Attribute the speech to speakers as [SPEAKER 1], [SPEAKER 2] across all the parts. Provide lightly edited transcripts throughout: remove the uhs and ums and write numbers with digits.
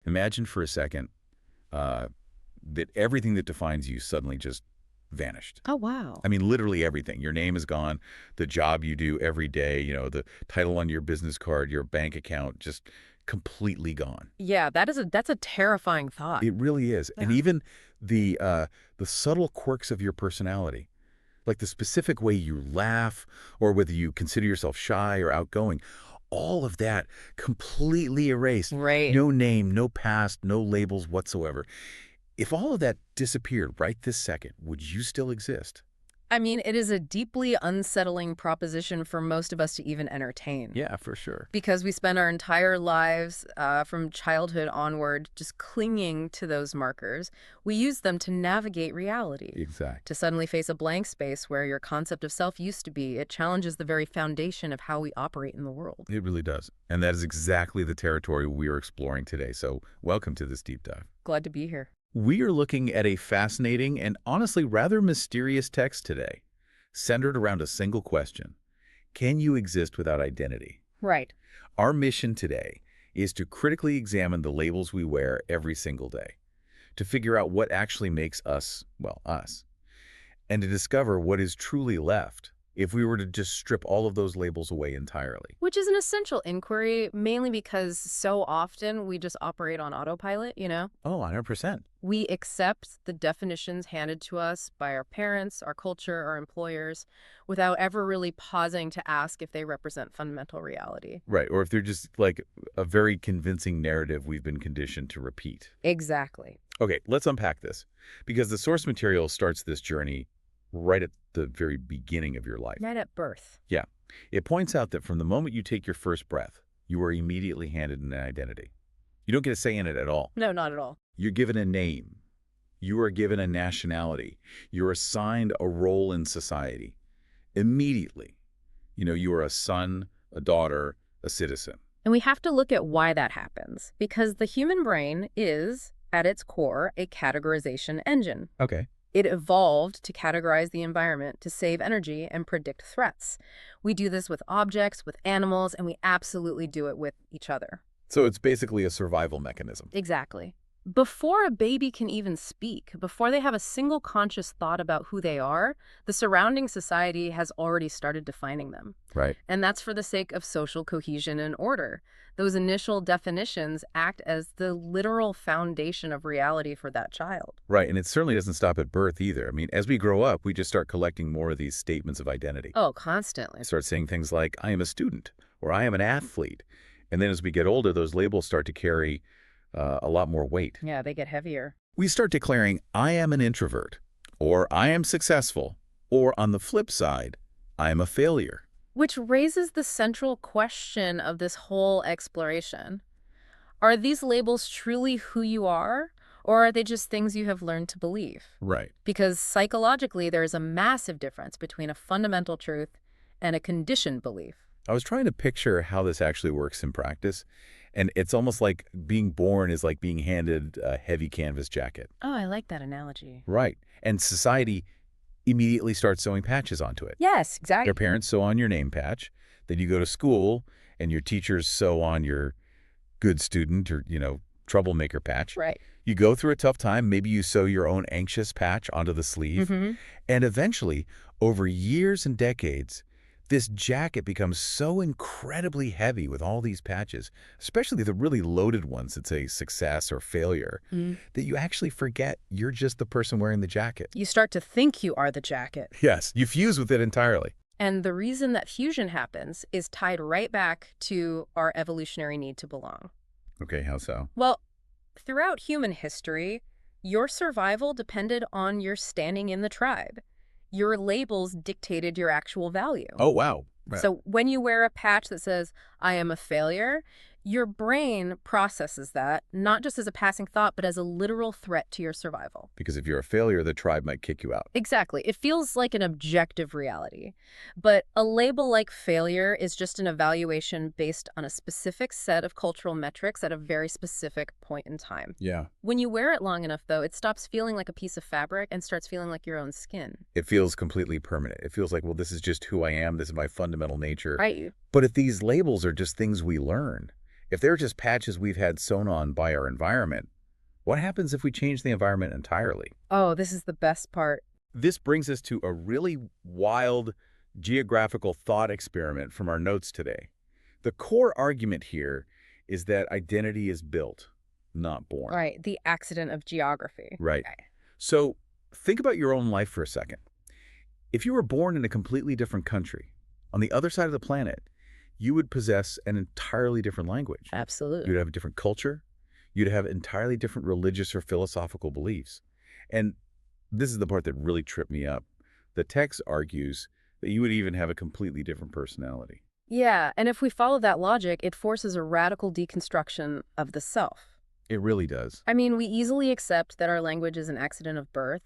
[SPEAKER 1] Imagine for a second that everything that defines you suddenly just vanished.
[SPEAKER 2] Oh, wow.
[SPEAKER 1] I mean, literally everything. Your name is gone, the job you do every day, the title on your business card, your bank account, just completely gone.
[SPEAKER 2] Yeah, that's a terrifying thought.
[SPEAKER 1] It really is. And
[SPEAKER 2] Yeah.
[SPEAKER 1] even the subtle quirks of your personality, like the specific way you laugh or whether you consider yourself shy or outgoing, all of that completely erased.
[SPEAKER 2] Right.
[SPEAKER 1] No name, no past, no labels whatsoever. If all of that disappeared right this second, would you still exist?
[SPEAKER 2] I mean, it is a deeply unsettling proposition for most of us to even entertain.
[SPEAKER 1] Yeah, for sure.
[SPEAKER 2] Because we spend our entire lives, from childhood onward, just clinging to those markers. We use them to navigate reality.
[SPEAKER 1] Exactly.
[SPEAKER 2] To suddenly face a blank space where your concept of self used to be, it challenges the very foundation of how we operate in the world.
[SPEAKER 1] It really does. And that is exactly the territory we are exploring today. So welcome to this deep dive.
[SPEAKER 2] Glad to be here.
[SPEAKER 1] We are looking at a fascinating and honestly rather mysterious text today, centered around a single question. Can you exist without identity?
[SPEAKER 2] Right.
[SPEAKER 1] Our mission today is to critically examine the labels we wear every single day, to figure out what actually makes us, well, us, and to discover what is truly left if we were to just strip all of those labels away entirely.
[SPEAKER 2] Which is an essential inquiry, mainly because so often we just operate on autopilot, you know?
[SPEAKER 1] Oh, 100%.
[SPEAKER 2] We accept the definitions handed to us by our parents, our culture, our employers, without ever really pausing to ask if they represent fundamental reality.
[SPEAKER 1] Right, or if they're just like a very convincing narrative we've been conditioned to repeat.
[SPEAKER 2] Exactly.
[SPEAKER 1] Okay, let's unpack this, because the source material starts this journey right at the very beginning of your life.
[SPEAKER 2] Right at birth.
[SPEAKER 1] Yeah. It points out that from the moment you take your first breath, you are immediately handed an identity. You don't get a say in it at all.
[SPEAKER 2] No, not at all.
[SPEAKER 1] You're given a name. You are given a nationality. You're assigned a role in society. Immediately. You are a son, a daughter, a citizen.
[SPEAKER 2] And we have to look at why that happens, because the human brain is, at its core, a categorization engine.
[SPEAKER 1] Okay.
[SPEAKER 2] It evolved to categorize the environment to save energy and predict threats. We do this with objects, with animals, and we absolutely do it with each other.
[SPEAKER 1] So it's basically a survival mechanism.
[SPEAKER 2] Exactly. Before a baby can even speak, before they have a single conscious thought about who they are, the surrounding society has already started defining them.
[SPEAKER 1] Right.
[SPEAKER 2] And that's for the sake of social cohesion and order. Those initial definitions act as the literal foundation of reality for that child.
[SPEAKER 1] Right, and it certainly doesn't stop at birth either. I mean, as we grow up, we just start collecting more of these statements of identity.
[SPEAKER 2] Oh, constantly.
[SPEAKER 1] Start saying things like, I am a student, or I am an athlete. And then as we get older, those labels start to carry a lot more weight.
[SPEAKER 2] Yeah, they get heavier.
[SPEAKER 1] We start declaring, I am an introvert, or I am successful, or on the flip side, I am a failure.
[SPEAKER 2] Which raises the central question of this whole exploration. Are these labels truly who you are, or are they just things you have learned to believe?
[SPEAKER 1] Right.
[SPEAKER 2] Because psychologically, there is a massive difference between a fundamental truth and a conditioned belief.
[SPEAKER 1] I was trying to picture how this actually works in practice, and it's almost like being born is like being handed a heavy canvas jacket.
[SPEAKER 2] Oh, I like that analogy.
[SPEAKER 1] Right. And society immediately starts sewing patches onto it.
[SPEAKER 2] Yes, exactly.
[SPEAKER 1] Your parents sew on your name patch. Then you go to school, and your teachers sew on your good student or, troublemaker patch.
[SPEAKER 2] Right.
[SPEAKER 1] You go through a tough time. Maybe you sew your own anxious patch onto the sleeve.
[SPEAKER 2] Mm-hmm.
[SPEAKER 1] And eventually, over years and decades, this jacket becomes so incredibly heavy with all these patches, especially the really loaded ones that say success or failure, that you actually forget you're just the person wearing the jacket.
[SPEAKER 2] You start to think you are the jacket.
[SPEAKER 1] Yes, you fuse with it entirely.
[SPEAKER 2] And the reason that fusion happens is tied right back to our evolutionary need to belong.
[SPEAKER 1] Okay, how so?
[SPEAKER 2] Well, throughout human history, your survival depended on your standing in the tribe. Your labels dictated your actual value.
[SPEAKER 1] Oh, wow. Right.
[SPEAKER 2] So when you wear a patch that says, I am a failure, your brain processes that not just as a passing thought, but as a literal threat to your survival.
[SPEAKER 1] Because if you're a failure, the tribe might kick you out.
[SPEAKER 2] Exactly. It feels like an objective reality. But a label like failure is just an evaluation based on a specific set of cultural metrics at a very specific point in time.
[SPEAKER 1] Yeah.
[SPEAKER 2] When you wear it long enough, though, it stops feeling like a piece of fabric and starts feeling like your own skin.
[SPEAKER 1] It feels completely permanent. It feels like, well, this is just who I am. This is my fundamental nature.
[SPEAKER 2] Right.
[SPEAKER 1] But if these labels are just things we learn, If they're just patches we've had sewn on by our environment, what happens if we change the environment entirely?
[SPEAKER 2] Oh, this is the best part.
[SPEAKER 1] This brings us to a really wild geographical thought experiment from our notes today. The core argument here is that identity is built, not born.
[SPEAKER 2] Right, the accident of geography.
[SPEAKER 1] Right.
[SPEAKER 2] Okay.
[SPEAKER 1] So think about your own life for a second. If you were born in a completely different country, on the other side of the planet, you would possess an entirely different language.
[SPEAKER 2] Absolutely.
[SPEAKER 1] You'd have a different culture. You'd have entirely different religious or philosophical beliefs. And this is the part that really tripped me up. The text argues that you would even have a completely different personality.
[SPEAKER 2] Yeah, and if we follow that logic, it forces a radical deconstruction of the self.
[SPEAKER 1] It really does.
[SPEAKER 2] I mean, we easily accept that our language is an accident of birth.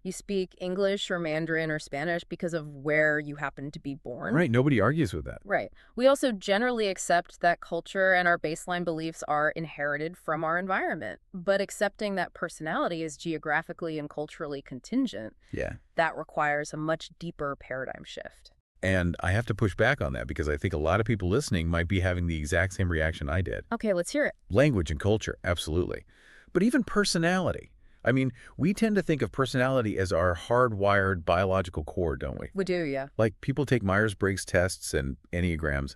[SPEAKER 2] You speak English or Mandarin or Spanish because of where you happen to be born.
[SPEAKER 1] Right, nobody argues with that.
[SPEAKER 2] Right. We also generally accept that culture and our baseline beliefs are inherited from our environment. But accepting that personality is geographically and culturally contingent,
[SPEAKER 1] Yeah.
[SPEAKER 2] that requires a much deeper paradigm shift.
[SPEAKER 1] And I have to push back on that because I think a lot of people listening might be having the exact same reaction I did.
[SPEAKER 2] Okay, let's hear it.
[SPEAKER 1] Language and culture, absolutely. But even personality. I mean, we tend to think of personality as our hardwired biological core, don't we?
[SPEAKER 2] We do, yeah.
[SPEAKER 1] Like people take Myers-Briggs tests and Enneagrams.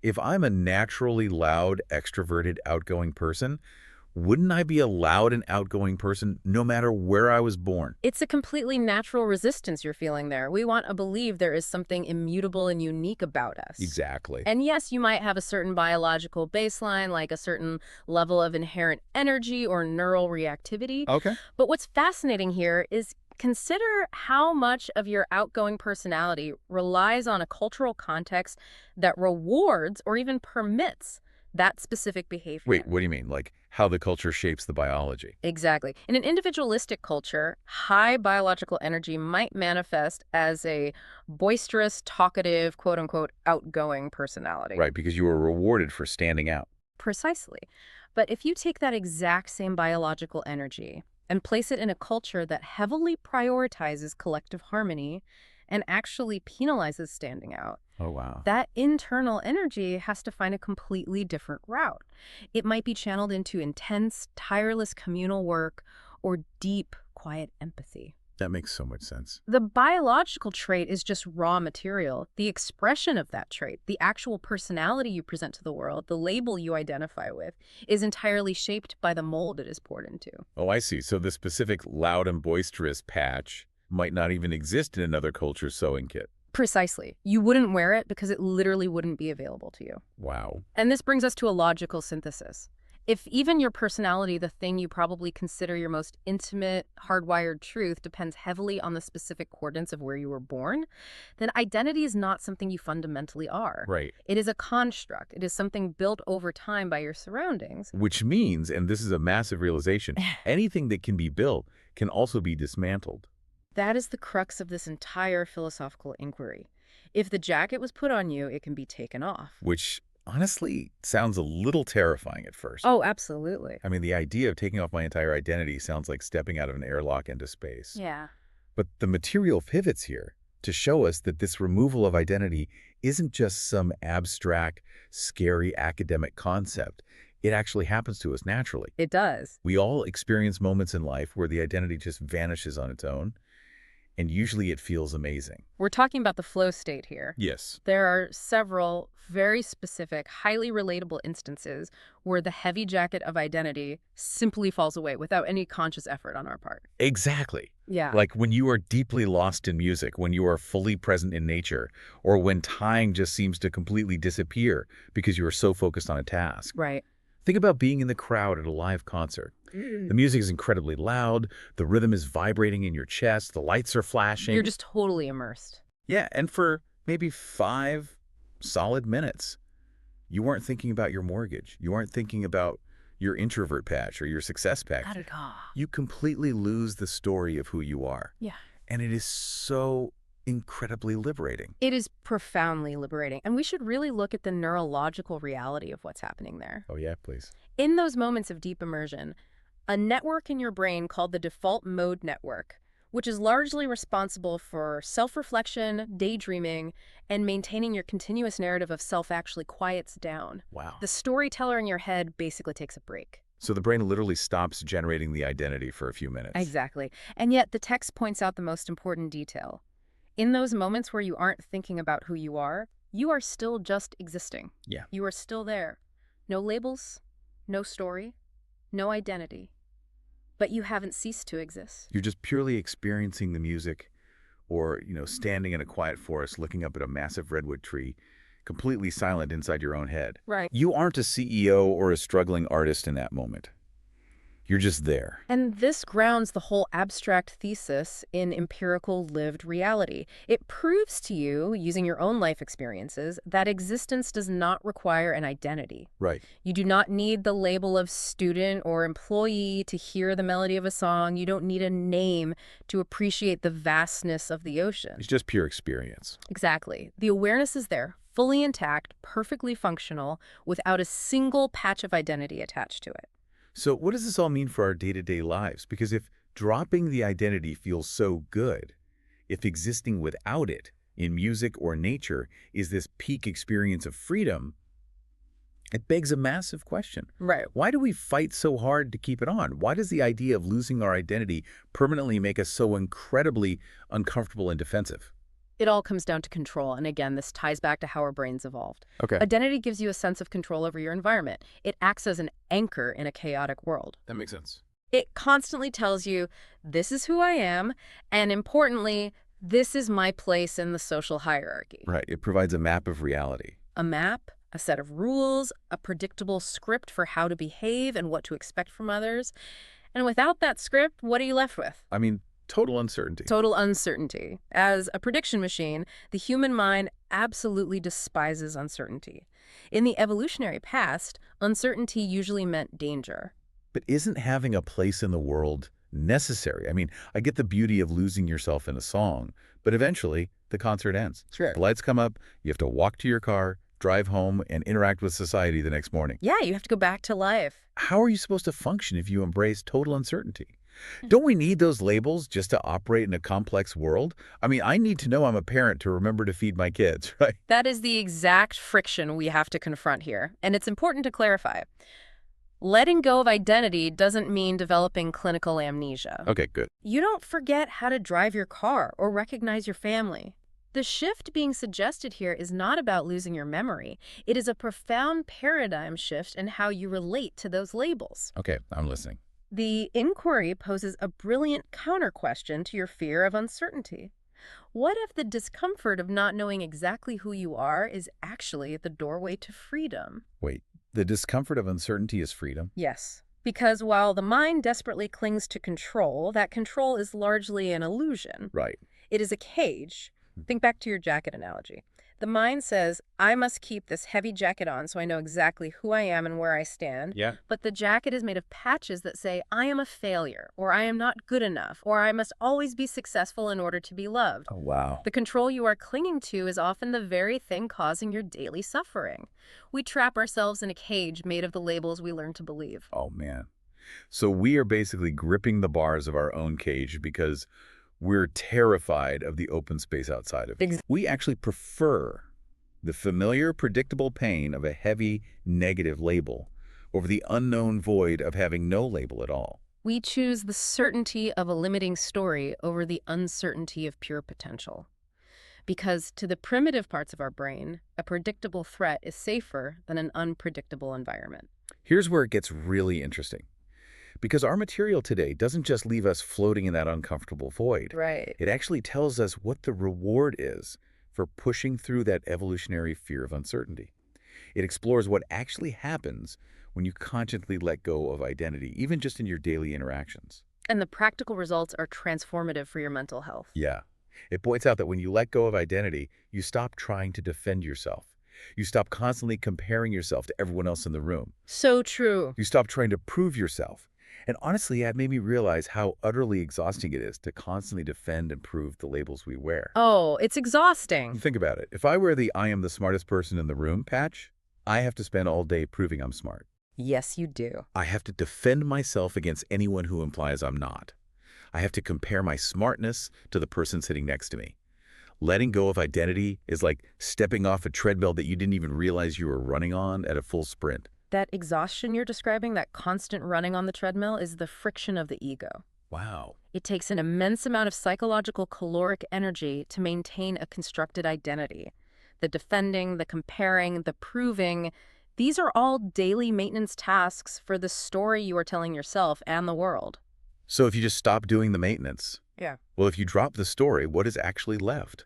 [SPEAKER 1] If I'm a naturally loud, extroverted, outgoing person, wouldn't I be a loud and outgoing person no matter where I was born?
[SPEAKER 2] It's a completely natural resistance you're feeling there. We want to believe there is something immutable and unique about us.
[SPEAKER 1] Exactly.
[SPEAKER 2] And yes, you might have a certain biological baseline, like a certain level of inherent energy or neural reactivity.
[SPEAKER 1] Okay.
[SPEAKER 2] But what's fascinating here is consider how much of your outgoing personality relies on a cultural context that rewards or even permits that specific behavior.
[SPEAKER 1] Wait, what do you mean? Like how the culture shapes the biology?
[SPEAKER 2] Exactly. In an individualistic culture, high biological energy might manifest as a boisterous, talkative, quote-unquote, outgoing personality.
[SPEAKER 1] Right, because you were rewarded for standing out.
[SPEAKER 2] Precisely. But if you take that exact same biological energy and place it in a culture that heavily prioritizes collective harmony and actually penalizes standing out,
[SPEAKER 1] Oh, wow.
[SPEAKER 2] that internal energy has to find a completely different route. It might be channeled into intense, tireless communal work or deep, quiet empathy.
[SPEAKER 1] That makes so much sense.
[SPEAKER 2] The biological trait is just raw material. The expression of that trait, the actual personality you present to the world, the label you identify with, is entirely shaped by the mold it is poured into.
[SPEAKER 1] Oh, I see. So the specific loud and boisterous patch might not even exist in another culture's sewing kit.
[SPEAKER 2] Precisely. You wouldn't wear it because it literally wouldn't be available to you.
[SPEAKER 1] Wow.
[SPEAKER 2] And this brings us to a logical synthesis. If even your personality, the thing you probably consider your most intimate, hardwired truth, depends heavily on the specific coordinates of where you were born, then identity is not something you fundamentally are.
[SPEAKER 1] Right.
[SPEAKER 2] It is a construct. It is something built over time by your surroundings.
[SPEAKER 1] Which means, and this is a massive realization, anything that can be built can also be dismantled.
[SPEAKER 2] That is the crux of this entire philosophical inquiry. If the jacket was put on you, it can be taken off.
[SPEAKER 1] Which honestly sounds a little terrifying at first.
[SPEAKER 2] Oh, absolutely.
[SPEAKER 1] I mean, the idea of taking off my entire identity sounds like stepping out of an airlock into space.
[SPEAKER 2] Yeah.
[SPEAKER 1] But the material pivots here to show us that this removal of identity isn't just some abstract, scary academic concept. It actually happens to us naturally.
[SPEAKER 2] It does.
[SPEAKER 1] We all experience moments in life where the identity just vanishes on its own, and usually it feels amazing.
[SPEAKER 2] We're talking about the flow state here.
[SPEAKER 1] Yes.
[SPEAKER 2] There are several very specific, highly relatable instances where the heavy jacket of identity simply falls away without any conscious effort on our part.
[SPEAKER 1] Exactly.
[SPEAKER 2] Yeah.
[SPEAKER 1] Like when you are deeply lost in music, when you are fully present in nature, or when time just seems to completely disappear because you are so focused on a task.
[SPEAKER 2] Right.
[SPEAKER 1] Think about being in the crowd at a live concert. The music is incredibly loud, the rhythm is vibrating in your chest, the lights are flashing.
[SPEAKER 2] You're just totally immersed.
[SPEAKER 1] Yeah, and for maybe 5 solid minutes, you weren't thinking about your mortgage. You weren't thinking about your introvert patch or your success patch.
[SPEAKER 2] Not at all.
[SPEAKER 1] You completely lose the story of who you are.
[SPEAKER 2] Yeah.
[SPEAKER 1] And it is so incredibly liberating.
[SPEAKER 2] It is profoundly liberating. And we should really look at the neurological reality of what's happening there.
[SPEAKER 1] Oh, yeah, please.
[SPEAKER 2] In those moments of deep immersion, a network in your brain called the default mode network which is largely responsible for self-reflection, daydreaming, and maintaining your continuous narrative of self actually quiets down.
[SPEAKER 1] Wow.
[SPEAKER 2] The storyteller in your head basically takes a break.
[SPEAKER 1] So the brain literally stops generating the identity for a few minutes.
[SPEAKER 2] Exactly. And yet the text points out the most important detail. In those moments where you aren't thinking about who you are still just existing.
[SPEAKER 1] Yeah.
[SPEAKER 2] You are still there. No labels, no story, no identity. But you haven't ceased to exist.
[SPEAKER 1] You're just purely experiencing the music or, standing in a quiet forest looking up at a massive redwood tree, completely silent inside your own head.
[SPEAKER 2] Right.
[SPEAKER 1] You aren't a CEO or a struggling artist in that moment. You're just there.
[SPEAKER 2] And this grounds the whole abstract thesis in empirical lived reality. It proves to you, using your own life experiences, that existence does not require an identity.
[SPEAKER 1] Right.
[SPEAKER 2] You do not need the label of student or employee to hear the melody of a song. You don't need a name to appreciate the vastness of the ocean.
[SPEAKER 1] It's just pure experience.
[SPEAKER 2] Exactly. The awareness is there, fully intact, perfectly functional, without a single patch of identity attached to it.
[SPEAKER 1] So what does this all mean for our day-to-day lives? Because if dropping the identity feels so good, if existing without it in music or nature is this peak experience of freedom, it begs a massive question.
[SPEAKER 2] Right.
[SPEAKER 1] Why do we fight so hard to keep it on? Why does the idea of losing our identity permanently make us so incredibly uncomfortable and defensive?
[SPEAKER 2] It all comes down to control, and again, this ties back to how our brains evolved.
[SPEAKER 1] Okay.
[SPEAKER 2] Identity gives you a sense of control over your environment. It acts as an anchor in a chaotic world.
[SPEAKER 1] That makes sense.
[SPEAKER 2] It constantly tells you, this is who I am, and importantly, this is my place in the social hierarchy.
[SPEAKER 1] Right. It provides a map of reality.
[SPEAKER 2] A map, a set of rules, a predictable script for how to behave and what to expect from others. And without that script, what are you left with?
[SPEAKER 1] I mean, total uncertainty.
[SPEAKER 2] Total uncertainty. As a prediction machine, the human mind absolutely despises uncertainty. In the evolutionary past, uncertainty usually meant danger.
[SPEAKER 1] But isn't having a place in the world necessary? I mean, I get the beauty of losing yourself in a song, but eventually the concert ends.
[SPEAKER 2] Sure.
[SPEAKER 1] The lights come up, you have to walk to your car, drive home, and interact with society the next morning.
[SPEAKER 2] Yeah, you have to go back to life.
[SPEAKER 1] How are you supposed to function if you embrace total uncertainty? Don't we need those labels just to operate in a complex world? I mean, I need to know I'm a parent to remember to feed my kids, right?
[SPEAKER 2] That is the exact friction we have to confront here, and it's important to clarify. Letting go of identity doesn't mean developing clinical amnesia.
[SPEAKER 1] Okay, good.
[SPEAKER 2] You don't forget how to drive your car or recognize your family. The shift being suggested here is not about losing your memory. It is a profound paradigm shift in how you relate to those labels.
[SPEAKER 1] Okay, I'm listening.
[SPEAKER 2] The inquiry poses a brilliant counter-question to your fear of uncertainty. What if the discomfort of not knowing exactly who you are is actually the doorway to freedom?
[SPEAKER 1] Wait, the discomfort of uncertainty is freedom?
[SPEAKER 2] Yes, because while the mind desperately clings to control, that control is largely an illusion.
[SPEAKER 1] Right.
[SPEAKER 2] It is a cage. Think back to your jacket analogy. The mind says, I must keep this heavy jacket on so I know exactly who I am and where I stand.
[SPEAKER 1] Yeah.
[SPEAKER 2] But the jacket is made of patches that say, I am a failure, or I am not good enough, or I must always be successful in order to be loved.
[SPEAKER 1] Oh, wow.
[SPEAKER 2] The control you are clinging to is often the very thing causing your daily suffering. We trap ourselves in a cage made of the labels we learn to believe.
[SPEAKER 1] Oh, man. So we are basically gripping the bars of our own cage because we're terrified of the open space outside of it. We actually prefer the familiar, predictable pain of a heavy, negative label over the unknown void of having no label at all.
[SPEAKER 2] We choose the certainty of a limiting story over the uncertainty of pure potential. Because to the primitive parts of our brain, a predictable threat is safer than an unpredictable environment.
[SPEAKER 1] Here's where it gets really interesting. Because our material today doesn't just leave us floating in that uncomfortable void.
[SPEAKER 2] Right.
[SPEAKER 1] It actually tells us what the reward is for pushing through that evolutionary fear of uncertainty. It explores what actually happens when you consciously let go of identity, even just in your daily interactions.
[SPEAKER 2] And the practical results are transformative for your mental health.
[SPEAKER 1] Yeah. It points out that when you let go of identity, you stop trying to defend yourself. You stop constantly comparing yourself to everyone else in the room.
[SPEAKER 2] So true.
[SPEAKER 1] You stop trying to prove yourself. And honestly, it made me realize how utterly exhausting it is to constantly defend and prove the labels we wear.
[SPEAKER 2] Oh, it's exhausting.
[SPEAKER 1] Think about it. If I wear the I am the smartest person in the room patch, I have to spend all day proving I'm smart.
[SPEAKER 2] Yes, you do.
[SPEAKER 1] I have to defend myself against anyone who implies I'm not. I have to compare my smartness to the person sitting next to me. Letting go of identity is like stepping off a treadmill that you didn't even realize you were running on at a full sprint.
[SPEAKER 2] That exhaustion you're describing, that constant running on the treadmill, is the friction of the ego.
[SPEAKER 1] Wow.
[SPEAKER 2] It takes an immense amount of psychological caloric energy to maintain a constructed identity. The defending, the comparing, the proving, these are all daily maintenance tasks for the story you are telling yourself and the world.
[SPEAKER 1] So if you just stop doing the maintenance,
[SPEAKER 2] Yeah.
[SPEAKER 1] well, if you drop the story, what is actually left?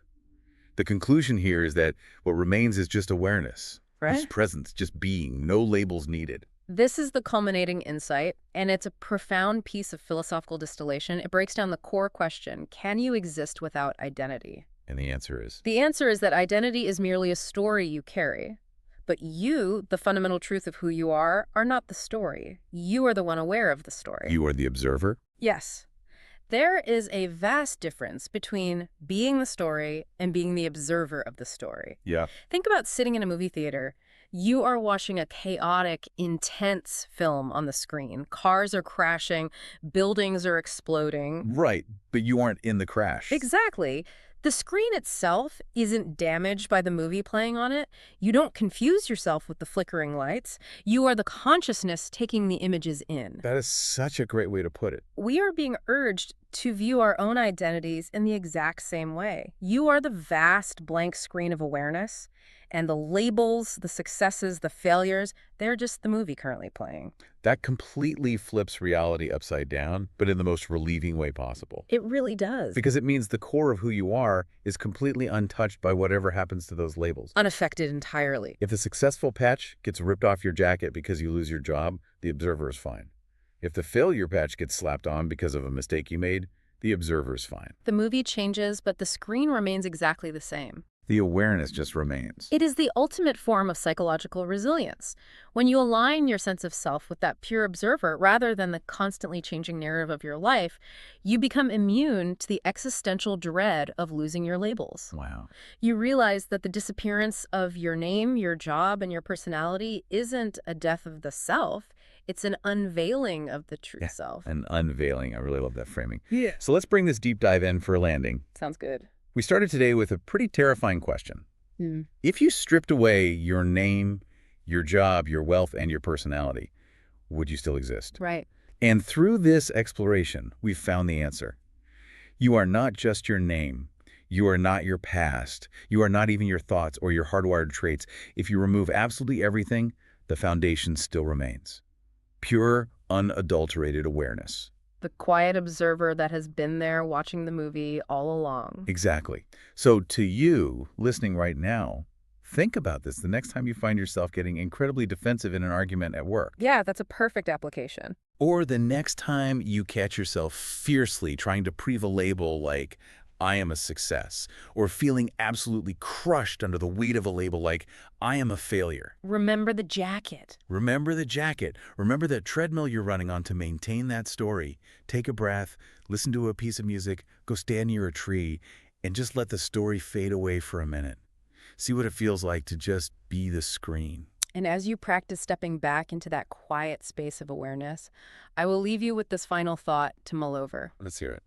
[SPEAKER 1] The conclusion here is that what remains is just awareness, just presence, just being, no labels needed.
[SPEAKER 2] This is the culminating insight, and it's a profound piece of philosophical distillation. It breaks down the core question, can you exist without identity?
[SPEAKER 1] And the answer is?
[SPEAKER 2] The answer is that identity is merely a story you carry. But you, the fundamental truth of who you are not the story. You are the one aware of the story.
[SPEAKER 1] You are the observer?
[SPEAKER 2] Yes. There is a vast difference between being the story and being the observer of the story.
[SPEAKER 1] Yeah.
[SPEAKER 2] Think about sitting in a movie theater. You are watching a chaotic, intense film on the screen. Cars are crashing, buildings are exploding.
[SPEAKER 1] Right, but you aren't in the crash.
[SPEAKER 2] Exactly. The screen itself isn't damaged by the movie playing on it. You don't confuse yourself with the flickering lights. You are the consciousness taking the images in.
[SPEAKER 1] That is such a great way to put it.
[SPEAKER 2] We are being urged to view our own identities in the exact same way. You are the vast blank screen of awareness, and the labels, the successes, the failures, they're just the movie currently playing.
[SPEAKER 1] That completely flips reality upside down, but in the most relieving way possible.
[SPEAKER 2] It really does.
[SPEAKER 1] Because it means the core of who you are is completely untouched by whatever happens to those labels.
[SPEAKER 2] Unaffected entirely.
[SPEAKER 1] If the successful patch gets ripped off your jacket because you lose your job, the observer is fine. If the failure patch gets slapped on because of a mistake you made, the observer is fine.
[SPEAKER 2] The movie changes, but the screen remains exactly the same.
[SPEAKER 1] The awareness just remains.
[SPEAKER 2] It is the ultimate form of psychological resilience. When you align your sense of self with that pure observer rather than the constantly changing narrative of your life, you become immune to the existential dread of losing your labels.
[SPEAKER 1] Wow.
[SPEAKER 2] You realize that the disappearance of your name, your job, and your personality isn't a death of the self. It's an unveiling of the true self.
[SPEAKER 1] An unveiling. I really love that framing. Yeah. So let's bring this deep dive in for a landing.
[SPEAKER 2] Sounds good.
[SPEAKER 1] We started today with a pretty terrifying question. If you stripped away your name, your job, your wealth, and your personality, would you still exist?
[SPEAKER 2] Right.
[SPEAKER 1] And through this exploration, we've found the answer. You are not just your name. You are not your past. You are not even your thoughts or your hardwired traits. If you remove absolutely everything, the foundation still remains. Pure, unadulterated awareness.
[SPEAKER 2] The quiet observer that has been there watching the movie all along.
[SPEAKER 1] Exactly. So to you, listening right now, think about this the next time you find yourself getting incredibly defensive in an argument at work.
[SPEAKER 2] Yeah, that's a perfect application.
[SPEAKER 1] Or the next time you catch yourself fiercely trying to prove a label like, I am a success, or feeling absolutely crushed under the weight of a label like, I am a failure.
[SPEAKER 2] Remember the jacket.
[SPEAKER 1] Remember the jacket. Remember that treadmill you're running on to maintain that story. Take a breath, listen to a piece of music, go stand near a tree, and just let the story fade away for a minute. See what it feels like to just be the screen.
[SPEAKER 2] And as you practice stepping back into that quiet space of awareness, I will leave you with this final thought to mull over.
[SPEAKER 1] Let's hear it.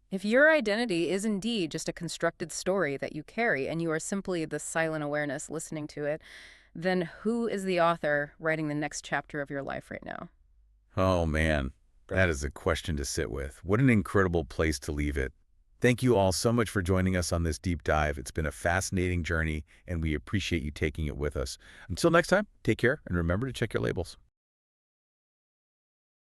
[SPEAKER 2] If your identity is indeed just a constructed story that you carry and you are simply the silent awareness listening to it, then who is the author writing the next chapter of your life right now?
[SPEAKER 1] Oh, man, that is a question to sit with. What an incredible place to leave it. Thank you all so much for joining us on this deep dive. It's been a fascinating journey, and we appreciate you taking it with us. Until next time, take care, and remember to check your labels.